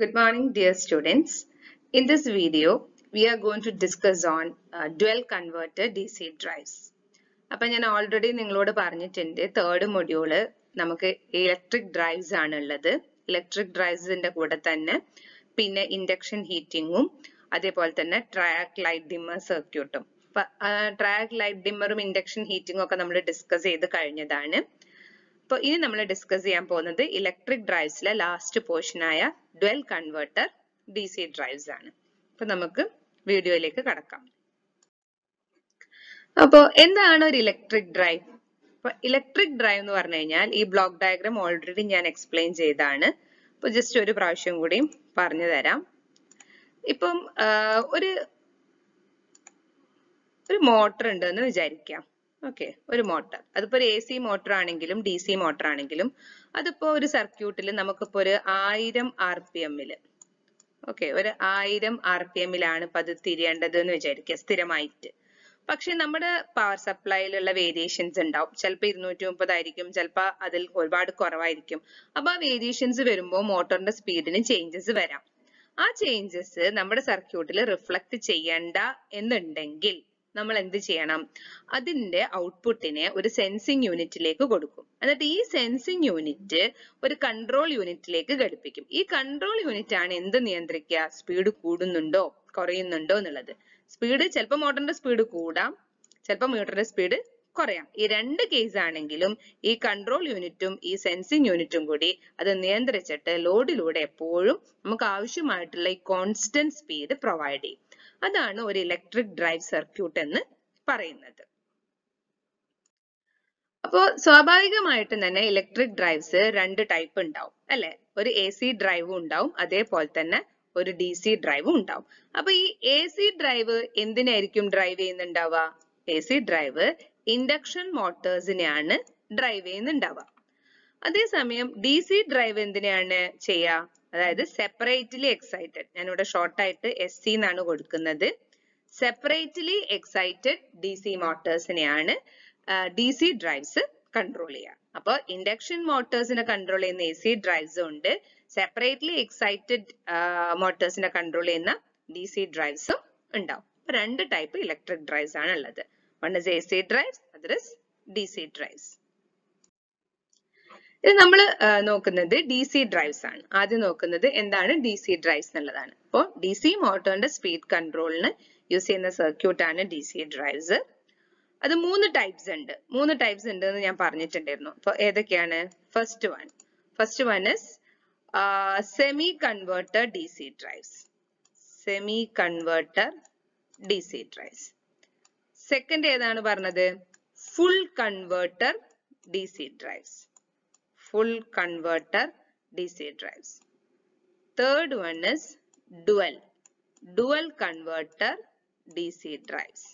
Good morning, dear students. In this video, we are going to discuss on dual converter DC drives. അപ്പോൾ ഞാൻ already നിങ്ങളോട് പറഞ്ഞിട്ടുണ്ട് third module നമുക്ക് electric drives ആണുള്ളത്. Electric ഡ്രൈവ്സിന്റെ കൂടെ തന്നെ പിന്നെ ഇൻഡക്ഷൻ ഹീറ്റിങ്ങും അതേപോലെ തന്നെ ട്രാക്ക് ലൈറ്റ് ഡിമ്മർ സർക്യൂട്ടും. ട്രാക്ക് ലൈറ്റ് ഡിമ്മറും ഇൻഡക്ഷൻ ഹീറ്റിങ്ങും ഒക്കെ നമ്മൾ ഡിസ്കസ് ചെയ്ത് കഴിഞ്ഞതാണ്. അപ്പോൾ ഇനി നമ്മൾ ഡിസ്കസ് ചെയ്യാൻ പോകുന്നത് ഇലക്ട്രിക് ഡ്രൈവ്സിലെ ലാസ്റ്റ് പോർഷൻ ആയ ഡ്വൽ കൺവേർട്ടർ DC ഡ്രൈവ്സ് ആണ്. അപ്പൊ നമുക്ക് വീഡിയോയിലേക്ക് കടക്കാം. അപ്പോൾ എന്താണ് ഒരു ഇലക്ട്രിക് ഡ്രൈവ്? അപ്പൊ ഇലക്ട്രിക് ഡ്രൈവ് എന്ന് പറഞ്ഞു കഴിഞ്ഞാൽ ഈ ബ്ലോക്ക് ഡയഗ്രാം ഓൾറെഡി ഞാൻ എക്സ്പ്ലെയിൻ ചെയ്താണ്. അപ്പൊ ജസ്റ്റ് ഒരു പ്രാവശ്യം കൂടി പറഞ്ഞു തരാം. ഇപ്പം ഒരു മോട്ടർ ഉണ്ട് എന്ന് വിചാരിക്കാം. ഓക്കെ, ഒരു മോട്ടർ, അതിപ്പോ ഒരു AC മോട്ടർ ആണെങ്കിലും DC മോട്ടർ ആണെങ്കിലും അതിപ്പോ ഒരു സർക്യൂട്ടിൽ നമുക്കിപ്പോ ഒരു 1000 RPM ഓക്കെ, ഒരു 1000 RPM ഇപ്പൊ അത് തിരിയേണ്ടത് എന്ന് വിചാരിക്കുക സ്ഥിരമായിട്ട്. പക്ഷെ നമ്മുടെ പവർ സപ്ലൈയിലുള്ള വേരിയേഷൻസ് ഉണ്ടാവും. ചിലപ്പോൾ 230 ആയിരിക്കും, ചിലപ്പോൾ അതിൽ ഒരുപാട് കുറവായിരിക്കും. അപ്പൊ ആ വേരിയേഷൻസ് വരുമ്പോൾ മോട്ടറിന്റെ സ്പീഡിന് ചേഞ്ചസ് വരാം. ആ ചേഞ്ചസ് നമ്മുടെ സർക്യൂട്ടിൽ റിഫ്ലക്ട് ചെയ്യണ്ട എന്നുണ്ടെങ്കിൽ നമ്മൾ എന്ത് ചെയ്യണം? അതിന്റെ ഔട്ട്പുട്ടിനെ ഒരു സെൻസിങ് യൂണിറ്റിലേക്ക് കൊടുക്കും. എന്നിട്ട് ഈ സെൻസിങ് യൂണിറ്റ് ഒരു കൺട്രോൾ യൂണിറ്റിലേക്ക് ഘടിപ്പിക്കും. ഈ കൺട്രോൾ യൂണിറ്റ് ആണ് എന്ത് നിയന്ത്രിക്കുക? സ്പീഡ് കൂടുന്നുണ്ടോ കുറയുന്നുണ്ടോ എന്നുള്ളത്. സ്പീഡ് ചിലപ്പോൾ മോട്ടറിന്റെ സ്പീഡ് കൂടാം, ചിലപ്പോൾ മോട്ടറിന്റെ സ്പീഡ് കുറയാം. ഈ രണ്ട് കേസ് ആണെങ്കിലും ഈ കൺട്രോൾ യൂണിറ്റും ഈ സെൻസിങ് യൂണിറ്റും കൂടി അത് നിയന്ത്രിച്ചിട്ട് ലോഡിലൂടെ എപ്പോഴും നമുക്ക് ആവശ്യമായിട്ടുള്ള ഈ കോൺസ്റ്റന്റ് സ്പീഡ് പ്രൊവൈഡ് ചെയ്യും. അതാണ് ഒരു ഇലക്ട്രിക് ഡ്രൈവ് സർക്യൂട്ട് എന്ന് പറയുന്നത്. അപ്പോൾ സ്വാഭാവികമായിട്ടും തന്നെ ഇലക്ട്രിക് ഡ്രൈവ്സ് രണ്ട് ടൈപ്പ് ഉണ്ടാവും അല്ലെ? ഒരു AC ഡ്രൈവും ഉണ്ടാവും, അതേപോലെ തന്നെ ഒരു DC ഡ്രൈവും ഉണ്ടാവും. അപ്പൊ ഈ AC ഡ്രൈവ് എന്തിനായിരിക്കും ഡ്രൈവ് ചെയ്യുന്നുണ്ടാവുക? AC ഡ്രൈവ് ഇൻഡക്ഷൻ മോട്ടോഴ്സിനെയാണ് ഡ്രൈവ് ചെയ്യുന്നുണ്ടാവുക. അതേസമയം DC ഡ്രൈവ് എന്തിനാണ് ചെയ്യുക? അതായത് സെപ്പറേറ്റ്ലി എക്സൈറ്റഡ്, ഞാനിവിടെ ഷോർട്ടായിട്ട് SC എന്നാണ് കൊടുക്കുന്നത്. Separately excited DC മോട്ടോഴ്സിനെയാണ് DC drives control ചെയ്യുക. അപ്പൊ ഇൻഡക്ഷൻ മോട്ടോഴ്സിനെ കൺട്രോൾ ചെയ്യുന്ന AC ഡ്രൈവ്സും ഉണ്ട്, സെപ്പറേറ്റ്ലി എക്സൈറ്റഡ് മോട്ടോഴ്സിനെ കൺട്രോൾ ചെയ്യുന്ന DC ഡ്രൈവ്സും ഉണ്ടാവും. രണ്ട് ടൈപ്പ് ഇലക്ട്രിക് ഡ്രൈവ്സ് ആണ് ഉള്ളത്. One is AC drives, other is DC drives. ഇത് നമ്മൾ നോക്കുന്നത് DC ഡ്രൈവ്സ് ആണ്. ആദ്യം നോക്കുന്നത് എന്താണ് DC ഡ്രൈവ്സ് എന്നുള്ളതാണ്. അപ്പോൾ DC മോട്ടോറിന്റെ സ്പീഡ് കൺട്രോളിന് യൂസ് ചെയ്യുന്ന സർക്യൂട്ട് ആണ് DC ഡ്രൈവ്സ്. അത് മൂന്ന് ടൈപ്സ് ഉണ്ട് എന്ന് ഞാൻ പറഞ്ഞിട്ടുണ്ടായിരുന്നു. അപ്പൊ ഏതൊക്കെയാണ്? First one is semi converter DC drives. Second ഏതാണ് പറഞ്ഞത്? Full converter DC drives. Third one is dual converter DC drives.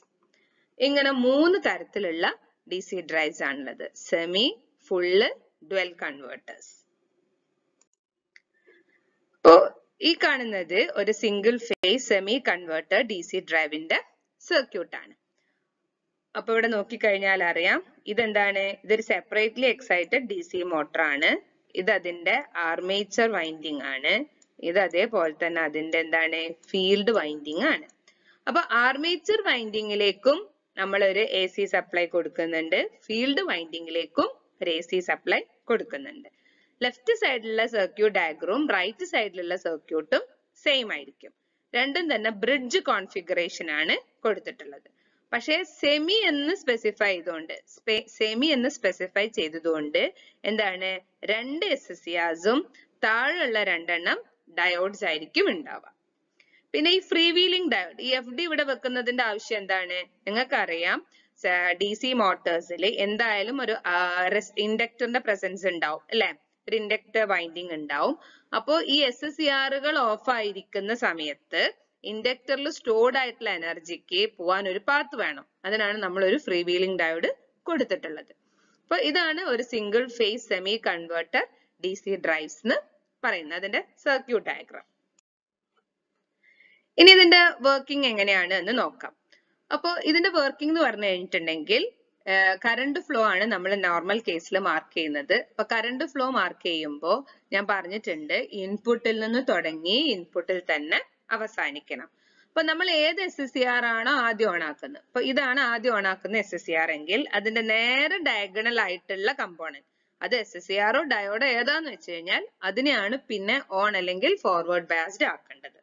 ഇങ്ങനെ മൂന്ന് തരത്തിലുള്ള DC drives ആണുള്ളത്. Semi, full, dual converters. അപ്പോ ഈ കാണുന്നത് ഒരു single phase semi converter DC ഡ്രൈവിന്റെ സർക്യൂട്ട് ആണ്. അപ്പൊ ഇവിടെ നോക്കിക്കഴിഞ്ഞാൽ അറിയാം ഇതെന്താണ്? ഇതൊരു സെപ്പറേറ്റ്ലി എക്സൈറ്റഡ് DC മോട്ടർ ആണ്. ഇത് അതിന്റെ ആർമേച്ചർ വൈൻഡിങ് ആണ്. ഇത് അതേപോലെ തന്നെ അതിന്റെ എന്താണ്? ഫീൽഡ് വൈൻഡിങ് ആണ്. അപ്പൊ ആർമേച്ചർ വൈൻഡിങ്ങിലേക്കും നമ്മൾ ഒരു AC സപ്ലൈ കൊടുക്കുന്നുണ്ട്, ഫീൽഡ് വൈൻഡിങ്ങിലേക്കും ഒരു AC സപ്ലൈ കൊടുക്കുന്നുണ്ട്. ലെഫ്റ്റ് സൈഡിലുള്ള സർക്യൂട്ട് ഡയഗ്രാമും റൈറ്റ് സൈഡിലുള്ള സർക്യൂട്ടും സെയിം ആയിരിക്കും. രണ്ടും തന്നെ ബ്രിഡ്ജ് കോൺഫിഗറേഷൻ ആണ് കൊടുത്തിട്ടുള്ളത്. പക്ഷേ സെമി എന്ന് സ്പെസിഫൈ ചെയ്തതുകൊണ്ട് എന്താണ്? രണ്ട് SCRസും താഴെയുള്ള രണ്ടെണ്ണം ഡയോഡ്സ് ആയിരിക്കും ഉണ്ടാവുക. പിന്നെ ഈ ഫ്രീ വീലിംഗ് ഡയോഡ്, ഈ FD ഇവിടെ വെക്കുന്നതിന്റെ ആവശ്യം എന്താണ്? നിങ്ങൾക്കറിയാം DC മോട്ടോഴ്സിൽ എന്തായാലും ഒരു ഇൻഡക്ടറിന്റെ പ്രസൻസ് ഉണ്ടാവും അല്ലെ? ഒരു ഇൻഡക്ടർ വൈൻഡിങ് ഉണ്ടാവും. അപ്പോ ഈ SCRകൾ ഓഫ് ആയിരിക്കുന്ന സമയത്ത് ഇൻഡക്ടറിൽ സ്റ്റോർഡ് ആയിട്ടുള്ള എനർജിക്ക് പോവാൻ ഒരു പാത്ത് വേണം. അതിനാണ് നമ്മൾ ഒരു ഫ്രീ വീലിംഗ് ഡയോഡ് കൊടുത്തിട്ടുള്ളത്. അപ്പൊ ഇതാണ് ഒരു single phase semi converter DC drives എന്ന് പറയുന്നത്, അതിന്റെ സർക്യൂട്ട് ഡയഗ്രാം. ഇനി ഇതിന്റെ വർക്കിംഗ് എങ്ങനെയാണ് എന്ന് നോക്കാം. അപ്പോൾ ഇതിന്റെ വർക്കിംഗ് എന്ന് പറഞ്ഞു കഴിഞ്ഞിട്ടുണ്ടെങ്കിൽ കറണ്ട് ഫ്ലോ ആണ് നമ്മൾ നോർമൽ കേസിൽ മാർക്ക് ചെയ്യുന്നത്. അപ്പൊ കറണ്ട് ഫ്ലോ മാർക്ക് ചെയ്യുമ്പോൾ ഞാൻ പറഞ്ഞിട്ടുണ്ട് ഇൻപുട്ടിൽ നിന്ന് തുടങ്ങി ഇൻപുട്ടിൽ തന്നെ അവസാനിക്കണം. അപ്പൊ നമ്മൾ ഏത് SCR ആണോ ആദ്യം ഓൺ ആക്കുന്നത്, അപ്പൊ ഇതാണ് ആദ്യം ഓൺ ആക്കുന്ന SCR എങ്കിൽ അതിന്റെ നേരെ ഡയഗണൽ ആയിട്ടുള്ള കമ്പോണന്റ് അത് SCR ഓ ഡയോഡോ ഏതാന്ന് വെച്ച് കഴിഞ്ഞാൽ അതിനെയാണ് പിന്നെ ഓൺ അല്ലെങ്കിൽ ഫോർവേഡ് ബയാസ്ഡ് ആക്കേണ്ടത്.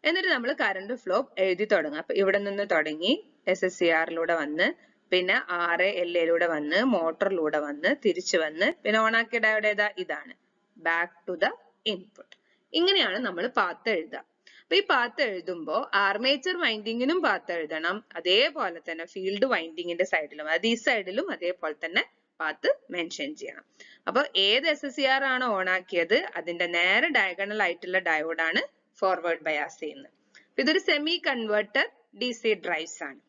എന്നിട്ട് നമ്മൾ കറണ്ട് ഫ്ലോ എഴുതി തുടങ്ങും. അപ്പൊ ഇവിടെ നിന്ന് തുടങ്ങി SCRലൂടെ വന്ന് പിന്നെ RA-LA വന്ന് മോട്ടറിലൂടെ വന്ന് തിരിച്ചു വന്ന് പിന്നെ ഓൺ ആക്കിയ ഡയോഡ് ഏതാ, ഇതാണ്. Back to the input. ഇങ്ങനെയാണ് നമ്മൾ പാത്ത് എഴുതുക. അപ്പൊ ഈ പാത്ത് എഴുതുമ്പോൾ ആർമേച്ചർ വൈൻഡിങ്ങിനും പാത്ത് എഴുതണം, അതേപോലെ തന്നെ ഫീൽഡ് വൈൻഡിങ്ങിന്റെ സൈഡിലും, അത് ഈ സൈഡിലും അതേപോലെ തന്നെ പാത്ത് മെൻഷൻ ചെയ്യണം. അപ്പൊ ഏത് SCR ആണോ ഓൺ ആക്കിയത് അതിന്റെ നേരെ ഡയഗണൽ ആയിട്ടുള്ള ഡയോഡാണ് ഫോർവേഡ് ബയാസ് ചെയ്യുന്നത്. ഇതൊരു സെമി കൺവേർട്ടർ DC ഡ്രൈവ്സ് ആണ്.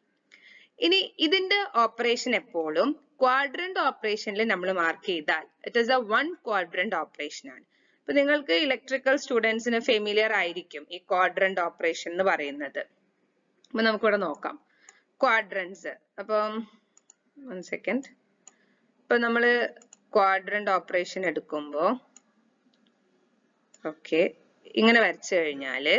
ഇനി ഇതിന്റെ ഓപ്പറേഷൻ എപ്പോഴും ക്വാഡ്രന്റ് ഓപ്പറേഷനിൽ നമ്മൾ മാർക്ക് ചെയ്താൽ it is A 1 quadrant operation ആണ്. അപ്പൊ നിങ്ങൾക്ക് ഇലക്ട്രിക്കൽ സ്റ്റുഡൻസിന് ഫെമിലിയർ ആയിരിക്കും ഈ ക്വാഡ്രന്റ് ഓപ്പറേഷൻ എന്ന് പറയുന്നത്. അപ്പൊ നമുക്കിവിടെ നോക്കാം ക്വാഡ്രന്റ്സ്. അപ്പം 1 സെക്കൻഡ്. ഇപ്പൊ നമ്മള് ക്വാഡ്രന്റ് ഓപ്പറേഷൻ എടുക്കുമ്പോ ഓക്കെ ഇങ്ങനെ വരച്ചു കഴിഞ്ഞാല്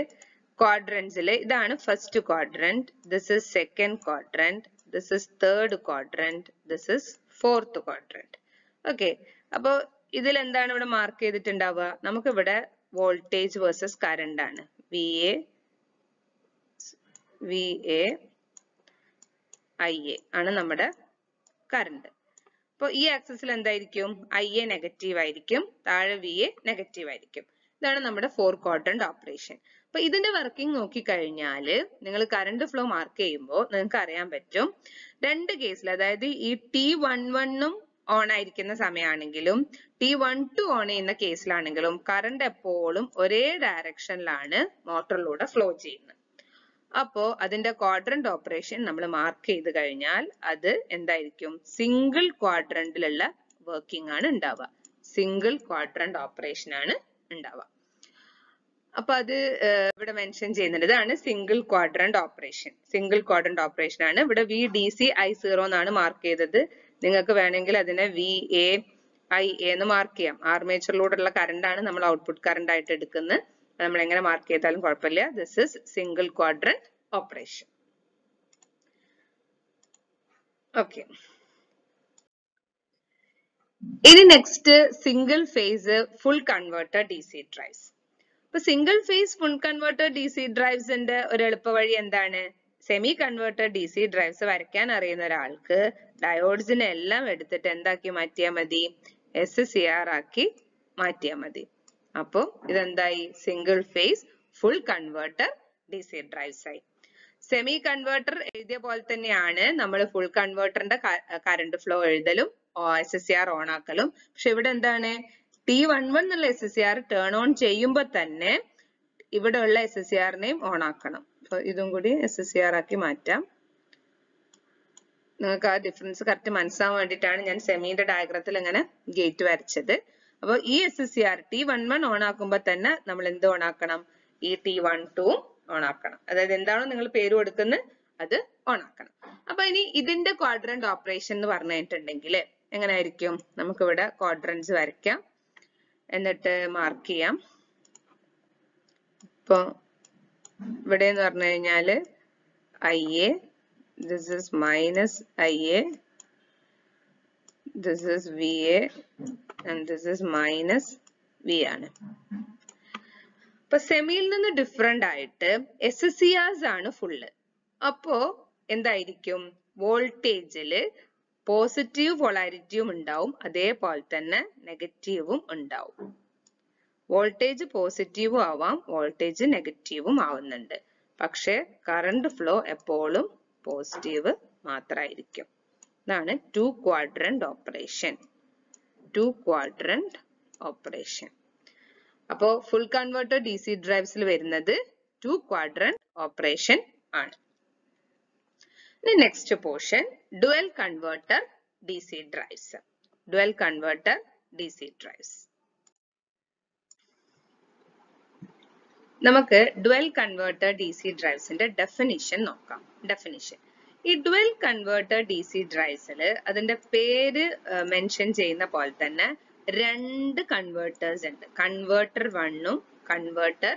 ക്വാഡ്രന്റ്സില് ഇതാണ് first quadrant, this is second quadrant, this is third quadrant, this is fourth quadrant. Okay, അപ്പൊ ഇതിൽ എന്താണ് ഇവിടെ മാർക്ക് ചെയ്തിട്ടുണ്ടാവുക, നമുക്ക് ഇവിടെ വോൾട്ടേജ് വേഴ്സസ് കറണ്ട് ആണ്. VA IA ആണ് നമ്മുടെ കറണ്ട്. അപ്പൊ ഈ ആക്സിസിൽ എന്തായിരിക്കും, IA നെഗറ്റീവ് ആയിരിക്കും, താഴെ VA നെഗറ്റീവ് ആയിരിക്കും. ഇതാണ് നമ്മുടെ 4 ക്വാഡ്രന്റ് ഓപ്പറേഷൻ. അപ്പൊ ഇതിന്റെ വർക്കിംഗ് നോക്കിക്കഴിഞ്ഞാല് നിങ്ങൾ കറണ്ട് ഫ്ലോ മാർക്ക് ചെയ്യുമ്പോൾ നിങ്ങൾക്ക് അറിയാൻ പറ്റും രണ്ട് കേസിൽ, അതായത് ഈ T11ഉം ഓൺ ആയിരിക്കുന്ന സമയമാണെങ്കിലും T12 ഓൺ ചെയ്യുന്ന കേസിലാണെങ്കിലും കറണ്ട് എപ്പോഴും ഒരേ ഡയറക്ഷനിലാണ് മോട്ടറിലൂടെ ഫ്ലോ ചെയ്യുന്നത്. അപ്പോ അതിന്റെ ക്വാഡ്രന്റ് ഓപ്പറേഷൻ നമ്മൾ മാർക്ക് ചെയ്ത് കഴിഞ്ഞാൽ അത് എന്തായിരിക്കും, സിംഗിൾ ക്വാഡ്രന്റിലുള്ള വർക്കിംഗ് ആണ് ഉണ്ടാവുക. സിംഗിൾ ക്വാഡ്രന്റ് ഓപ്പറേഷൻ ആണ് ഉണ്ടാവുക. അപ്പൊ അത് ഇവിടെ മെൻഷൻ ചെയ്യുന്നുണ്ട്, ഇതാണ് single quadrant operation. Single quadrant operation ആണ്. ഇവിടെ VDC I0 എന്നാണ് മാർക്ക് ചെയ്തത്. നിങ്ങൾക്ക് വേണമെങ്കിൽ അതിനെ VA IA എന്ന് മാർക്ക് ചെയ്യാം. ആർമേച്ചറിലൂടെയുള്ള കറണ്ട് ആണ് നമ്മൾ ഔട്ട്പുട്ട് കറണ്ട് ആയിട്ട് എടുക്കുന്നത്. നമ്മൾ എങ്ങനെ മാർക്ക് ചെയ്താലും കുഴപ്പമില്ല. This is single quadrant operation. Okay, ഇനി next single phase full converter DC drives. ഇപ്പൊ single phase full converter DC ഡ്രൈവ്സിന്റെ ഒരു എളുപ്പ വഴി എന്താണ്, സെമി കൺവേർട്ടർ DC ഡ്രൈവ്സ് വരയ്ക്കാൻ അറിയുന്ന ഒരാൾക്ക് ഡയോഡ്സിനെ എല്ലാം എടുത്തിട്ട് എന്താക്കി മാറ്റിയാൽ മതി, SCR ആക്കി മാറ്റിയാൽ മതി. അപ്പൊ ഇതെന്തായി, single phase full converter DC drives ആയി. സെമി കൺവേർട്ടർ എഴുതിയ പോലെ തന്നെയാണ് നമ്മൾ ഫുൾ കൺവേർട്ടറിന്റെ കറണ്ട് ഫ്ലോ എഴുതലും SCR ഓൺ ആക്കലും. പക്ഷെ ഇവിടെ എന്താണ്, T11 എന്നുള്ള SCR ടേൺ ഓൺ ചെയ്യുമ്പോൾ തന്നെ ഇവിടെ ഉള്ള SCRനെയും ഓൺ ആക്കണം. അപ്പൊ ഇതും കൂടി SCR ആക്കി മാറ്റാം. നിങ്ങൾക്ക് ആ ഡിഫറൻസ് കറക്റ്റ് മനസ്സിലാവാൻ വേണ്ടിയിട്ടാണ് ഞാൻ സെമിയുടെ ഡയഗ്രത്തിൽ ഇങ്ങനെ ഗേറ്റ് വരച്ചത്. അപ്പൊ ഈ SCR T11 ഓൺ ആക്കുമ്പോൾ തന്നെ നമ്മൾ എന്ത് ഓൺ ആക്കണം, ഈ T12 ഓൺ ആക്കണം. അതായത് എന്താണോ നിങ്ങൾ പേര് കൊടുക്കുന്നത് അത് ഓൺ ആക്കണം. അപ്പൊ ഇനി ഇതിന്റെ ക്വാഡ്രന്റ് ഓപ്പറേഷൻ എന്ന് പറഞ്ഞിട്ടുണ്ടെങ്കിൽ എങ്ങനെ ആയിരിക്കും, നമുക്കിവിടെ ക്വാഡ്രന്റ്സ് വരയ്ക്കാം, എന്നിട്ട് മാർക്ക് ചെയ്യാം. ഇപ്പൊ ഇവിടെ എന്ന് പറഞ്ഞു കഴിഞ്ഞാല് IA, this is minus IA, this is VA and this is minus V ആണ്. അപ്പൊ സെമിയിൽ നിന്ന് ഡിഫറെന്റ് ആയിട്ട് SCRs ആണ് ഫുള്ള്. അപ്പോ എന്തായിരിക്കും, വോൾട്ടേജില് പോസിറ്റീവ് പൊളാരിറ്റിയും ഉണ്ടാവും, അതേപോലെ തന്നെ നെഗറ്റീവും ഉണ്ടാവും. വോൾട്ടേജ് പോസിറ്റീവും ആവാം, വോൾട്ടേജ് നെഗറ്റീവും ആവുന്നുണ്ട്. പക്ഷെ കറണ്ട് ഫ്ലോ എപ്പോഴും പോസിറ്റീവ് മാത്രമായിരിക്കും. ഇതാണ് 2 ക്വാഡ്രന്റ് ഓപ്പറേഷൻ. 2 quadrant operation. അപ്പോ ഫുൾ കൺവേർട്ടർ DC ഡ്രൈവ്സിൽ വരുന്നത് 2 ക്വാഡ്രന്റ് ഓപ്പറേഷൻ ആണ്. Next portion dual converter DC drives. Dual converter DC drives. നമുക്ക് ഡുവൽ കൺവേർട്ടർ DC ഡ്രൈവ്സിന്റെ ഡെഫിനിഷൻ നോക്കാം. ഡെഫിനിഷൻ ഈ ഡുവൽ കൺവേർട്ടർ ഡി സി ഡ്രൈവ്സിൽ അതിന്റെ പേര് മെൻഷൻ ചെയ്യുന്ന പോലെ തന്നെ രണ്ട് കൺവേർട്ടേഴ്സ് ഉണ്ട്, കൺവേർട്ടർ 1ഉം കൺവേർട്ടർ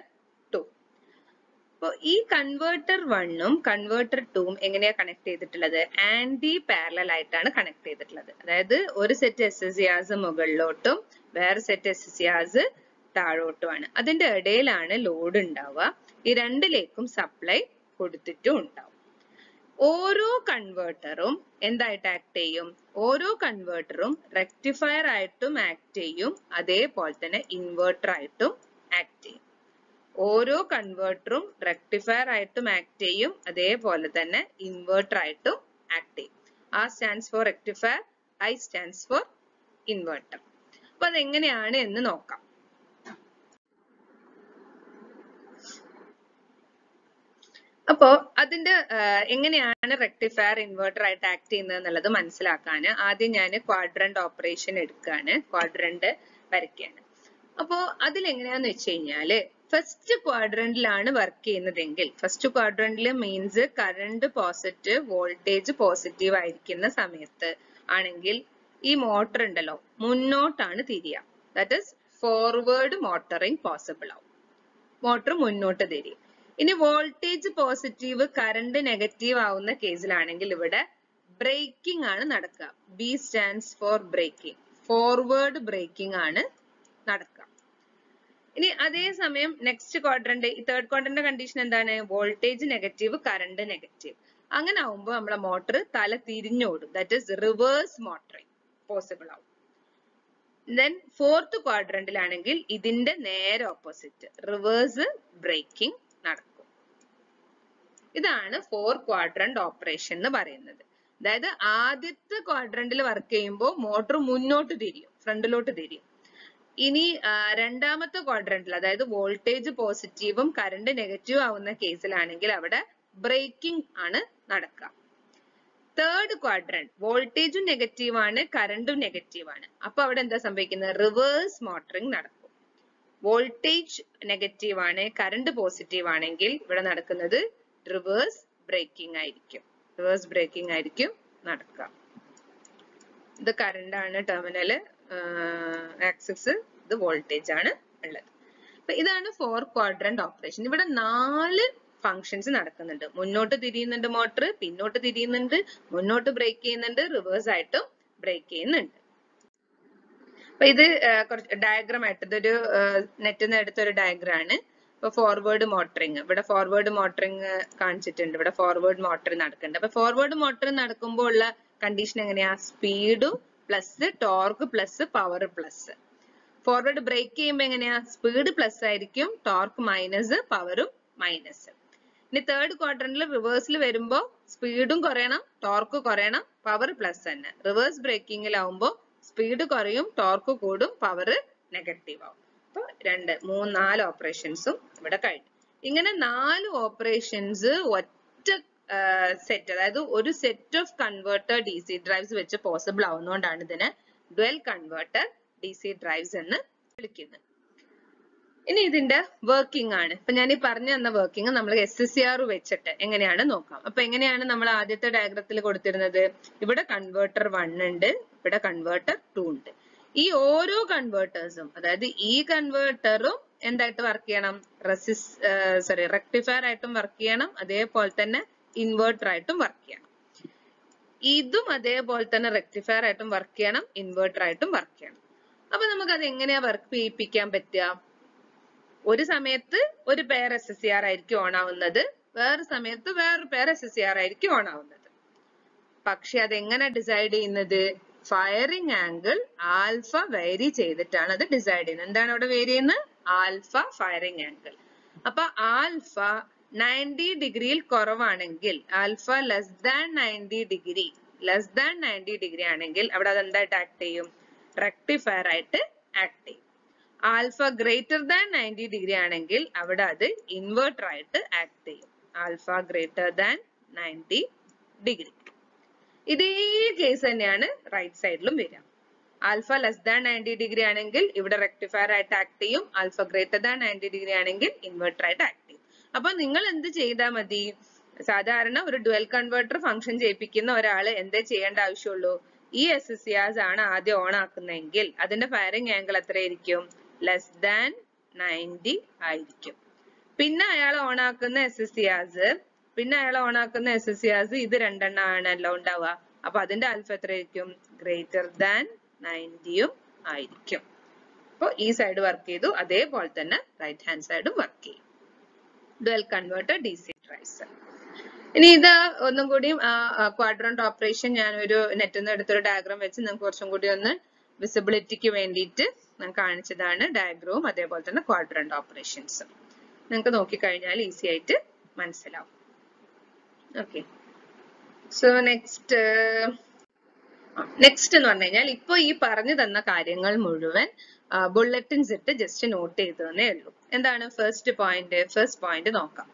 2. അപ്പോൾ ഈ കൺവേർട്ടർ 1ഉം കൺവേർട്ടർ 2ഉം എങ്ങനെയാ കണക്ട് ചെയ്തിട്ടുള്ളത്? ആന്റി പാരലൽ ആയിട്ടാണ് കണക്ട് ചെയ്തിട്ടുള്ളത്. അതായത് ഒരു സെറ്റ് SSCRs മുകളിലോട്ടും വേറെ സെറ്റ് SSCRs താഴോട്ടുമാണ്. അതിന്റെ ഇടയിലാണ് ലോഡ് ഉണ്ടാവുക. ഈ രണ്ടിലേക്കും സപ്ലൈ കൊടുത്തിട്ടും ഉണ്ടാവും. ഓരോ കൺവേർട്ടറും എന്തായിട്ട് ആക്ട് ചെയ്യും? ഓരോ കൺവേർട്ടറും റെക്ടിഫയർ ആയിട്ടും ആക്ട് ചെയ്യും, അതേപോലെ തന്നെ ഇൻവെർട്ടർ ആയിട്ടും ആക്ട് ചെയ്യും. ഓരോ കൺവേർട്ടറും റെക്ടിഫയർ ആയിട്ടും ആക്ട് ചെയ്യും, അതേപോലെ തന്നെ ഇൻവെർട്ടർ ആയിട്ടും ആക്ട് ചെയ്യും. R stands for rectifier, I stands for inverter. അപ്പൊ അതെങ്ങനെയാണ് എന്ന് നോക്കാം. അപ്പോ അതിന്റെ എങ്ങനെയാണ് റെക്ടിഫയർ ഇൻവെർട്ടർ ആയിട്ട് ആക്ട് ചെയ്യുന്നത് എന്നുള്ളത് മനസ്സിലാക്കാൻ ആദ്യം ഞാൻ ക്വാഡ്രന്റ് ഓപ്പറേഷൻ എടുക്കുകയാണ്, ക്വാഡ്രന്റ് വരയ്ക്കുകയാണ്. അപ്പോ അതിലെങ്ങനെയാന്ന് വെച്ച് കഴിഞ്ഞാല് ഫസ്റ്റ് ക്വാഡ്രന്റിലാണ് വർക്ക് ചെയ്യുന്നതെങ്കിൽ, ഫസ്റ്റ് ക്വാഡ്രന്റിൽ means current positive, voltage positive ആയിരിക്കുന്ന സമയത്ത് ആണെങ്കിൽ ഈ മോട്ടർ ഉണ്ടല്ലോ മുന്നോട്ടാണ് തിരിയുക. That is forward motoring possible ആവും, മോട്ടർ മുന്നോട്ട് തിരിയും. ഇനി വോൾട്ടേജ് പോസിറ്റീവ് കറണ്ട് നെഗറ്റീവ് ആവുന്ന കേസിലാണെങ്കിൽ ഇവിടെ ബ്രേക്കിംഗ് ആണ് നടക്കുക. B stands for braking, forward braking ആണ് നടക്കുക. ഇനി അതേസമയം next quadrant, third quadrant condition എന്താണ്? Voltage negative current negative. അങ്ങനെ ആവുമ്പോൾ നമ്മുടെ മോട്ടർ തല തിരിഞ്ഞോടും, that is reverse motoring possible ആവും. ദെൻ ഫോർത്ത് ക്വാഡ്രന്റിലാണെങ്കിൽ ഇതിന്റെ നേരെ ഓപ്പോസിറ്റ്, റിവേഴ്സ് ബ്രേക്കിംഗ് നടക്കും. ഇതാണ് 4 ക്വാഡ്രന്റ് ഓപ്പറേഷൻ എന്ന് പറയുന്നത്. അതായത് ആദ്യത്തെ ക്വാഡ്രന്റിൽ വർക്ക് ചെയ്യുമ്പോൾ മോട്ടർ മുന്നോട്ട് തിരിയും, ഫ്രണ്ടിലോട്ട് തിരിയും. ഇനി രണ്ടാമത്തെ ക്വാഡ്രന്റിൽ, അതായത് വോൾട്ടേജ് പോസിറ്റീവും കറണ്ട് നെഗറ്റീവ് ആവുന്ന കേസിലാണെങ്കിൽ അവിടെ ബ്രേക്കിംഗ് ആണ് നടക്കുക. തേർഡ് ക്വാഡ്രന്റ് വോൾട്ടേജും നെഗറ്റീവ് ആണ്, കറണ്ടും നെഗറ്റീവ് ആണ്. അപ്പൊ അവിടെ എന്താ സംഭവിക്കുന്നത്? റിവേഴ്സ് മോട്ടറിംഗ് നടക്കും. വോൾട്ടേജ് നെഗറ്റീവ് ആണ്, കറണ്ട് പോസിറ്റീവ് ആണെങ്കിൽ ഇവിടെ നടക്കുന്നത് റിവേഴ്സ് ബ്രേക്കിംഗ് ആയിരിക്കും. റിവേഴ്സ് ബ്രേക്കിംഗ് ആയിരിക്കും നടക്കുക. ഇത് കറണ്ട് ആണ് ടെർമിനല് ആക്സിസ്, ഇത് വോൾട്ടേജ് ആണ് ഉള്ളത്. അപ്പൊ ഇതാണ് 4 ക്വാഡ്രന്റ് ഓപ്പറേഷൻ. ഇവിടെ 4 ഫങ്ഷൻസ് നടക്കുന്നുണ്ട്. മുന്നോട്ട് തിരിയുന്നുണ്ട് മോട്ടർ, പിന്നോട്ട് തിരിയുന്നുണ്ട്, മുന്നോട്ട് ബ്രേക്ക് ചെയ്യുന്നുണ്ട്, റിവേഴ്സ് ആയിട്ടും ബ്രേക്ക് ചെയ്യുന്നുണ്ട്. അപ്പൊ ഇത് കുറച്ച് ഡയഗ്രാം ആയിട്ട്, ഇതൊരു നെറ്റിൽ നിന്ന് എടുത്തൊരു ഡയഗ്രാം ആണ്. ഇപ്പൊ ഫോർവേഡ് മോട്ടറിങ്, ഇവിടെ ഫോർവേഡ് മോട്ടറിങ് കാണിച്ചിട്ടുണ്ട്, ഇവിടെ ഫോർവേഡ് മോട്ടറിങ് നടക്കുന്നുണ്ട്. അപ്പൊ ഫോർവേഡ് മോട്ടറിങ് നടക്കുമ്പോൾ ഉള്ള കണ്ടീഷൻ എങ്ങനെയാ? സ്പീഡും plus torque plus power plus. Forward brake ചെയ്യുമ്പോൾ എങ്ങനെയാ? സ്പീഡ് പ്ലസ് ആയിരിക്കും, ടോർക്ക് മൈനസ്, പവറും മൈനസ്. ഇനി തേർഡ് ക്വാഡ്രന്റിൽ റിവേഴ്സിൽ വരുമ്പോ സ്പീഡും കുറയണം, ടോർക്ക് കുറയണം, പവർ പ്ലസ് തന്നെ. റിവേഴ്സ് ബ്രേക്കിംഗിലാവുമ്പോ സ്പീഡ് കുറയും, ടോർക്ക് കൂടും, പവർ നെഗറ്റീവ് ആവും. അപ്പൊ 2, 3, 4 ഓപ്പറേഷൻസും ഇവിടെ കഴിഞ്ഞു. ഇങ്ങനെ 4 ഓപ്പറേഷൻസ് ഒറ്റ സെറ്റ്, അതായത് ഒരു set of converter D C drives വെച്ച് പോസിബിൾ ആവുന്നതുകൊണ്ടാണ് ഇതിനെ dual converter D C drives എന്ന് വിളിക്കുന്നത്. ഇനി ഇതിന്റെ വർക്കിംഗ് ആണ്. ഇപ്പൊ ഞാൻ ഈ പറഞ്ഞു തന്ന വർക്കിംഗ് നമ്മൾ SSCR വെച്ചിട്ട് എങ്ങനെയാണ് നോക്കാം. അപ്പൊ എങ്ങനെയാണ് നമ്മൾ ആദ്യത്തെ ഡയഗ്രത്തിൽ കൊടുത്തിരുന്നത്? ഇവിടെ കൺവേർട്ടർ 1 ഉണ്ട്, ഇവിടെ കൺവേർട്ടർ 2 ഉണ്ട്. ഈ ഓരോ കൺവേർട്ടേഴ്സും, അതായത് ഈ കൺവേർട്ടറും എന്തായിട്ട് വർക്ക് ചെയ്യണം? റെക്ടിഫയർ ആയിട്ടും വർക്ക് ചെയ്യണം, അതേപോലെ തന്നെ ഇൻവെർട്ടർ ആയിട്ടും വർക്ക് ചെയ്യണം. ഇതും അതേപോലെ തന്നെ റെക്ടിഫയർ ആയിട്ടും വർക്ക് ചെയ്യണം, ഇൻവെർട്ടർ ആയിട്ടും വർക്ക് ചെയ്യണം. അപ്പൊ നമുക്ക് അത് എങ്ങനെയാ വർക്ക് ചെയ്യിപ്പിക്കാൻ പറ്റുക? ഒരു സമയത്ത് ഒരു പെയർ SSCR ആയിരിക്കും ഓൺ ആവുന്നത്, വേറെ സമയത്ത് വേറൊരു പെയർ SSCR ആയിരിക്കും ഓൺ ആവുന്നത്. പക്ഷെ അതെങ്ങനെ ഡിസൈഡ് ചെയ്യുന്നത്? ഫയറിംഗ് ആംഗിൾ ആൽഫ വേരി ചെയ്തിട്ടാണ് അത് ഡിസൈഡ് ചെയ്യുന്നത്. എന്താണ് അവിടെ വേരി ചെയ്യുന്നത്? Alpha firing angle. അപ്പൊ ആൽഫ 90 ഡിഗ്രിയിൽ കുറവാണെങ്കിൽ, ആൽഫ ലെസ് ദാൻ 90 ഡിഗ്രി ആണെങ്കിൽ അവിടെ അത് എന്തായിട്ട് ആക്ട് ചെയ്യും? റെക്ടിഫയർ ആയിട്ട് ആക്ട് ചെയ്യും. ആൽഫ ഗ്രേറ്റർ ദാൻ 90 ഡിഗ്രി ആണെങ്കിൽ അവിടെ അത് ഇൻവെർട്ടർ ആയിട്ട് ആക്ട് ചെയ്യും. Alpha greater than 90 degree. ഇതേ കേസ് തന്നെയാണ് റൈറ്റ് സൈഡിലും വരിക. ആൽഫ ലെസ് ദാൻ 90 ഡിഗ്രി ആണെങ്കിൽ ഇവിടെ റെക്ടിഫയർ ആയിട്ട് ആക്ട് ചെയ്യും, ആൽഫ ഗ്രേറ്റർ ദാൻ 90 ഡിഗ്രി ആണെങ്കിൽ ഇൻവെർട്ടർ ആയിട്ട് ആക്ട് ചെയ്യും. അപ്പൊ നിങ്ങൾ എന്ത് ചെയ്താൽ മതി? സാധാരണ ഒരു ഡുവൽ കൺവേർട്ടർ ഫംഗ്ഷൻ ചെയ്യിപ്പിക്കുന്ന ഒരാൾ എന്തേ ചെയ്യേണ്ട ആവശ്യമുള്ളൂ? ഈ SCRs ആണ് ആദ്യം ഓൺ ആക്കുന്നതെങ്കിൽ അതിന്റെ ഫയറിംഗ് ആംഗിൾ എത്രയായിരിക്കും? ലെസ് ദാൻ 90 ആയിരിക്കും. പിന്നെ അയാൾ ഓൺ ആക്കുന്ന SCRs ഇത് രണ്ടെണ്ണമാണല്ലോ ഉണ്ടാവുക. അപ്പൊ അതിന്റെ ആൽഫ എത്രയായിരിക്കും? ഗ്രേറ്റർ ദാൻ 90 ആയിരിക്കും. അപ്പൊ ഈ സൈഡ് വർക്ക് ചെയ്തു, അതേപോലെ തന്നെ റൈറ്റ് ഹാൻഡ് സൈഡും വർക്ക് ചെയ്യും. Dual converter DC drives. ഇനി ഇത് ഒന്നും കൂടി ക്വാഡ്രന്റ് ഓപ്പറേഷൻ ഞാൻ ഒരു നെറ്റിൽ നിന്ന് എടുത്തൊരു ഡയഗ്രാം വെച്ച് നിങ്ങൾക്ക് കുറച്ചും കൂടി ഒന്ന് വിസിബിലിറ്റിക്ക് വേണ്ടിയിട്ട് ഞാൻ കാണിച്ചതാണ് ഡയഗ്രവും അതേപോലെ തന്നെ ക്വാഡ്രന്റ് ഓപ്പറേഷൻസ്. നിങ്ങൾക്ക് നോക്കിക്കഴിഞ്ഞാൽ ഈസി ആയിട്ട് മനസ്സിലാവും. ഓക്കെ, സോ നെക്സ്റ്റ് എന്ന് പറഞ്ഞു കഴിഞ്ഞാൽ ഇപ്പൊ ഈ പറഞ്ഞു തന്ന കാര്യങ്ങൾ മുഴുവൻ ബുള്ളറ്റിൻസ് ഇട്ട് ജസ്റ്റ് നോട്ട് ചെയ്തതേ ഉള്ളൂ. എന്താണ് ഫസ്റ്റ് പോയിന്റ് നോക്കാം.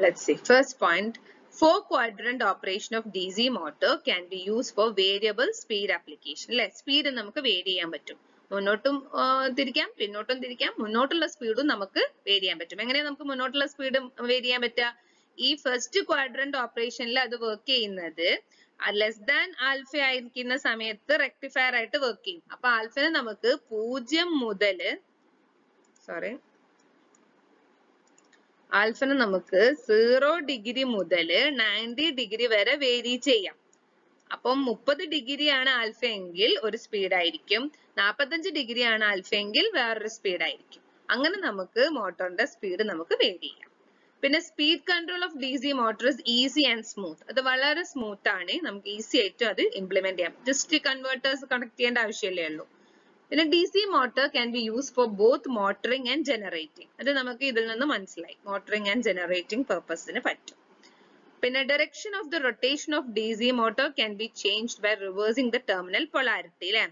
Let's see. First point, 4-quadrant operation of DC motor can be used for variable speed application. Speed നമുക്ക് വേരി ചെയ്യാൻ പറ്റും. മുന്നോട്ടും തിരിക്കാം, പിന്നോട്ടും തിരിക്കാം. മുന്നോട്ടുള്ള സ്പീഡും നമുക്ക് വേരി ചെയ്യാൻ പറ്റും. എങ്ങനെയാ നമുക്ക് മുന്നോട്ടുള്ള സ്പീഡ് വേരി ചെയ്യാൻ പറ്റുക? ഈ ഫസ്റ്റ് ക്വാഡ്രന്റ് ഓപ്പറേഷനിൽ അത് വർക്ക് ചെയ്യുന്നത് ലെസ് ദാൻ ആൽഫ ആയിരിക്കുന്ന സമയത്ത് റെക്ടിഫയർ ആയിട്ട് വർക്ക് ചെയ്യും. അപ്പൊ ആൽഫനെ നമുക്ക് 0 മുതൽ ആൽഫനെ നമുക്ക് 0 ഡിഗ്രി മുതൽ 90 ഡിഗ്രി വരെ വേരി ചെയ്യാം. അപ്പം 30 ഡിഗ്രി ആണ് ആൽഫ എങ്കിൽ ഒരു സ്പീഡ് ആയിരിക്കും, 45 ഡിഗ്രി ആണ് ആൽഫ എങ്കിൽ വേറൊരു സ്പീഡ് ആയിരിക്കും. അങ്ങനെ നമുക്ക് മോട്ടോറിന്റെ സ്പീഡ് നമുക്ക് വേരി ചെയ്യാം. പിന്നെ speed control of DC motor is easy and smooth. അത് വളരെ സ്മൂത്ത് ആണ്, നമുക്ക് ഈസി ആയിട്ട് അത് ഇംപ്ലിമെന്റ് ചെയ്യാം. ജസ്റ്റ് കൺവേർട്ടേഴ്സ് കണക്ട് ചെയ്യേണ്ട ആവശ്യമല്ലേ ഉള്ളൂ. പിന്നെ DC motor can be used for both motoring and generating. അത് നമുക്ക് ഇതിൽ നിന്ന് മനസ്സിലായി, motoring and generating purpose-ന് പറ്റും. പിന്നെ direction of the rotation of DC motor can be changed by reversing the terminal polarity. അല്ലേ,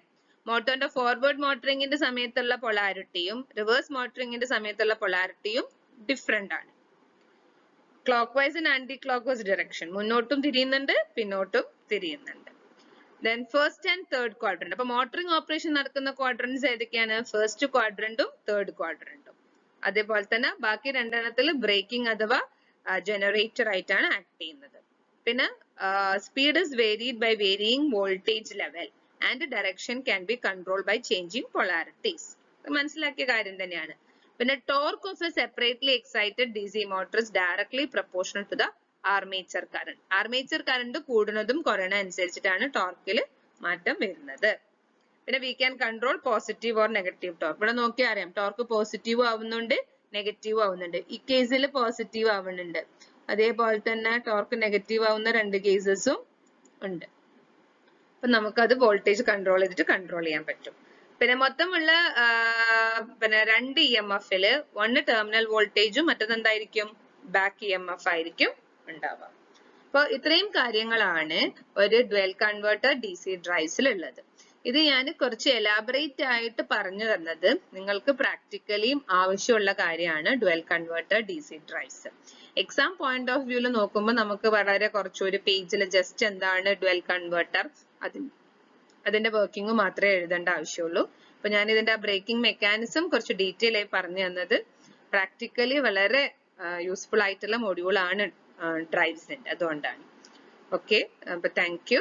മോട്ടോറിന്റെ ഫോർവേഡ് മോട്ടറിംഗിന്റെ സമയത്തുള്ള പൊളാരിറ്റിയും റിവേഴ്സ് മോട്ടറിംഗിന്റെ സമയത്തുള്ള പൊളാരിറ്റിയും ഡിഫറെന്റ് ആണ്. Clockwise and anticlockwise direction, മുന്നോട്ടും തിരിയുന്നുണ്ട് പിന്നോട്ടും തിരിയുന്നുണ്ട്. Then first and third quadrant. അപ്പൊ മോട്ടറിംഗ് ഓപ്പറേഷൻ നടക്കുന്ന ക്വാഡ്രന്റ്സ് ഏതൊക്കെയാണ്? ഫസ്റ്റ് ക്വാഡ്രന്റും തേർഡ് ക്വാഡ്രന്റും. അതേപോലെ തന്നെ ബാക്കി രണ്ടെണ്ണത്തിൽ ബ്രേക്കിംഗ് അഥവാ ജനറേറ്റർ ആയിട്ടാണ് ആക്ട് ചെയ്യുന്നത്. പിന്നെ speed is varied by varying voltage level and direction can be controlled by changing polarities. മനസ്സിലാക്കിയ കാര്യം തന്നെയാണ്. പിന്നെ torque of a separately excited DC motor is directly proportional to the armature current. Armature current കൂടുന്നതും കുറയണ അനുസരിച്ചിട്ടാണ് ടോർക്കിൽ മാറ്റം വരുന്നത്. പിന്നെ we can control positive or negative torque. ഇവിടെ നോക്കിയാൽ അറിയാം, ടോർക്ക് പോസിറ്റീവ് ആവുന്നുണ്ട് നെഗറ്റീവ് ആവുന്നുണ്ട്. ഈ കേസിൽ പോസിറ്റീവ് ആവുന്നുണ്ട്, അതേപോലെ തന്നെ ടോർക്ക് നെഗറ്റീവ് ആവുന്ന രണ്ട് കേസസും ഉണ്ട്. അപ്പൊ നമുക്കത് വോൾട്ടേജ് കൺട്രോൾ ചെയ്തിട്ട് കൺട്രോൾ ചെയ്യാൻ പറ്റും. പിന്നെ മൊത്തമുള്ള രണ്ട് EMF-ൽ ഒന്ന് ടെർമിനൽ വോൾട്ടേജും മറ്റത് എന്തായിരിക്കും? ബാക്ക് EMF ആയിരിക്കും ഉണ്ടാവുക. അപ്പൊ ഇത്രയും കാര്യങ്ങളാണ് ഒരു ഡ്വൽ കൺവേർട്ടർ DC ഡ്രൈവ്സിൽ ഉള്ളത്. ഇത് ഞാൻ കുറച്ച് എലാബറേറ്റ് ആയിട്ട് പറഞ്ഞു തന്നത് നിങ്ങൾക്ക് പ്രാക്ടിക്കലിയും ആവശ്യമുള്ള കാര്യമാണ് dual converter DC drives. Exam point of വ്യൂല് നോക്കുമ്പോൾ നമുക്ക് വളരെ കുറച്ചൊരു പേജിൽ ജസ്റ്റ് എന്താണ് ഡ്വൽ കൺവേർട്ടർ അതിന്റെ വർക്കിംഗ് മാത്രമേ എഴുതേണ്ട ആവശ്യമുള്ളൂ. അപ്പൊ ഞാൻ ഇതിന്റെ ബ്രേക്കിംഗ് മെക്കാനിസം കുറച്ച് ഡീറ്റെയിൽ ആയി പറഞ്ഞു തന്നത് പ്രാക്ടിക്കലി വളരെ യൂസ്ഫുൾ ആയിട്ടുള്ള മൊഡ്യൂൾ ആണ് ഡ്രൈവ്സിന്റെ, അതുകൊണ്ടാണ്. ഓക്കെ, അപ്പൊ താങ്ക് യു.